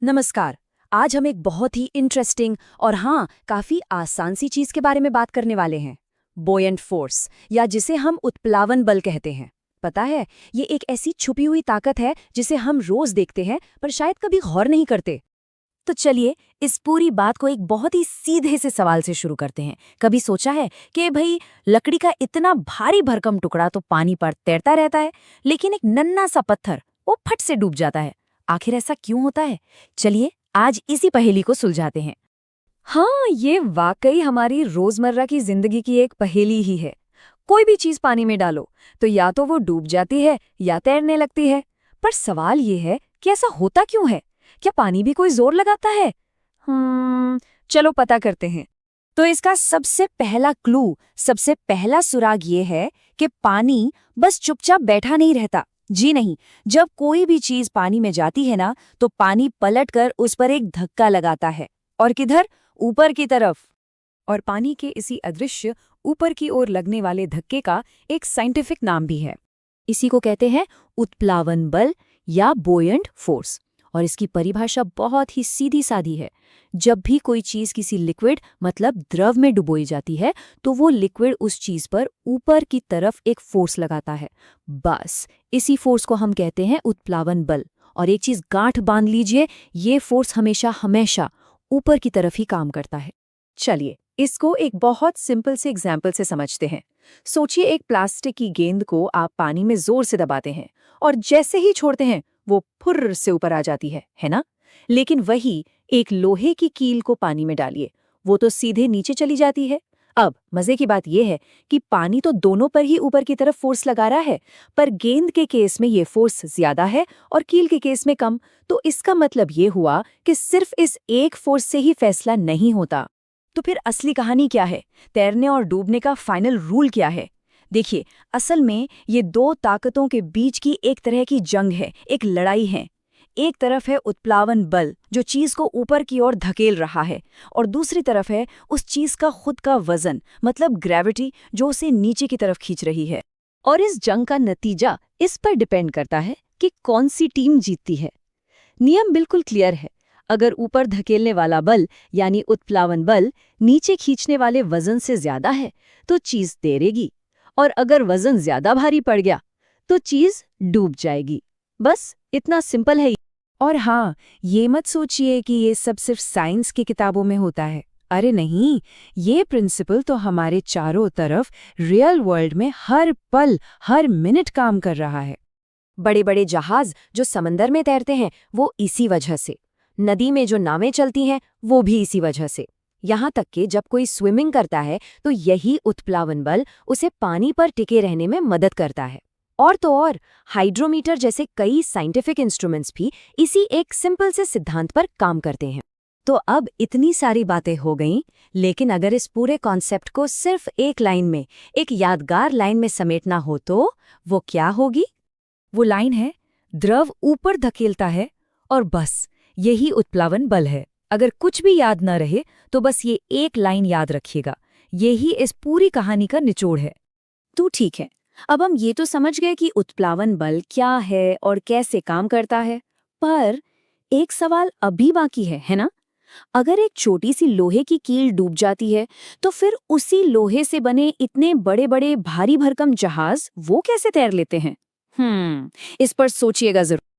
नमस्कार। आज हम एक बहुत ही इंटरेस्टिंग और हाँ काफी आसान सी चीज के बारे में बात करने वाले हैं। बोयंट फोर्स, या जिसे हम उत्प्लावन बल कहते हैं। पता है, ये एक ऐसी छुपी हुई ताकत है जिसे हम रोज देखते हैं पर शायद कभी गौर नहीं करते। तो चलिए इस पूरी बात को एक बहुत ही सीधे से सवाल से शुरू करते हैं। कभी सोचा है कि भाई लकड़ी का इतना भारी भरकम टुकड़ा तो पानी पर तैरता रहता है, लेकिन एक नन्हा सा पत्थर वो फट से डूब जाता है। आखिर ऐसा क्यों होता है? चलिए आज इसी पहेली को सुलझाते हैं। हाँ, ये वाकई हमारी रोजमर्रा की जिंदगी की एक पहेली ही है। कोई भी चीज पानी में डालो तो या तो वो डूब जाती है या तैरने लगती है। पर सवाल ये है कि ऐसा होता क्यों है? क्या पानी भी कोई जोर लगाता है? चलो पता करते हैं। तो इसका सबसे पहला क्लू, सबसे पहला सुराग ये है कि पानी बस चुपचाप बैठा नहीं रहता। जी नहीं, जब कोई भी चीज पानी में जाती है ना, तो पानी पलटकर उस पर एक धक्का लगाता है। और किधर? ऊपर की तरफ। और पानी के इसी अदृश्य ऊपर की ओर लगने वाले धक्के का एक साइंटिफिक नाम भी है। इसी को कहते हैं उत्प्लावन बल या बोयंट फोर्स। और इसकी परिभाषा बहुत ही सीधी सादी है। जब भी कोई चीज किसी लिक्विड मतलब द्रव में डुबोई जाती है, तो वो लिक्विड उस चीज पर ऊपर की तरफ एक फोर्स लगाता है। बस इसी फोर्स को हम कहते हैं उत्प्लावन बल। और एक चीज गांठ बांध लीजिए, ये फोर्स हमेशा हमेशा ऊपर की तरफ ही काम करता है। चलिए इसको एक बहुत सिंपल से एग्जाम्पल से समझते हैं। सोचिए एक प्लास्टिक की गेंद को आप पानी में जोर से दबाते हैं और जैसे ही छोड़ते हैं वो फुर्र से ऊपर आ जाती है ना? लेकिन वही एक लोहे की कील को पानी में डालिए, वो तो सीधे नीचे चली जाती है। अब मजे की बात यह है कि पानी तो दोनों पर ही ऊपर की तरफ फोर्स लगा रहा है, पर गेंद के केस में ये फोर्स ज्यादा है और कील के केस में कम। तो इसका मतलब ये हुआ कि सिर्फ इस एक फोर्स से ही फैसला नहीं होता। तो फिर असली कहानी क्या है? तैरने और डूबने का फाइनल रूल क्या है? देखिए, असल में ये दो ताकतों के बीच की एक तरह की जंग है, एक लड़ाई है। एक तरफ है उत्प्लावन बल जो चीज को ऊपर की ओर धकेल रहा है, और दूसरी तरफ है उस चीज का खुद का वजन मतलब ग्रेविटी जो उसे नीचे की तरफ खींच रही है। और इस जंग का नतीजा इस पर डिपेंड करता है कि कौन सी टीम जीतती है। नियम बिल्कुल क्लियर है। अगर ऊपर धकेलने वाला बल यानी उत्प्लावन बल नीचे खींचने वाले वजन से ज्यादा है तो चीज तैरेगी, और अगर वजन ज्यादा भारी पड़ गया तो चीज डूब जाएगी। बस इतना सिंपल है। और हाँ, ये मत सोचिए कि ये सब सिर्फ साइंस की किताबों में होता है। अरे नहीं, ये प्रिंसिपल तो हमारे चारों तरफ रियल वर्ल्ड में हर पल हर मिनट काम कर रहा है। बड़े बड़े जहाज जो समंदर में तैरते हैं वो इसी वजह से, नदी में जो नावें चलती हैं वो भी इसी वजह से। यहाँ तक कि जब कोई स्विमिंग करता है तो यही उत्प्लावन बल उसे पानी पर टिके रहने में मदद करता है। और तो और हाइड्रोमीटर जैसे कई साइंटिफिक इंस्ट्रूमेंट्स भी इसी एक सिंपल से सिद्धांत पर काम करते हैं। तो अब इतनी सारी बातें हो गईं, लेकिन अगर इस पूरे कॉन्सेप्ट को सिर्फ एक लाइन में, एक यादगार लाइन में समेटना हो तो वो क्या होगी? वो लाइन है, द्रव ऊपर धकेलता है और बस यही उत्प्लावन बल है। अगर कुछ भी याद न रहे तो बस ये एक लाइन याद रखिएगा, यही इस पूरी कहानी का निचोड़ है। तो ठीक है, अब हम ये तो समझ गए कि उत्प्लावन बल क्या है और कैसे काम करता है, पर एक सवाल अभी बाकी है ना? अगर एक छोटी सी लोहे की कील डूब जाती है तो फिर उसी लोहे से बने इतने बड़े बड़े भारी भरकम जहाज वो कैसे तैर लेते हैं? इस पर सोचिएगा जरूर।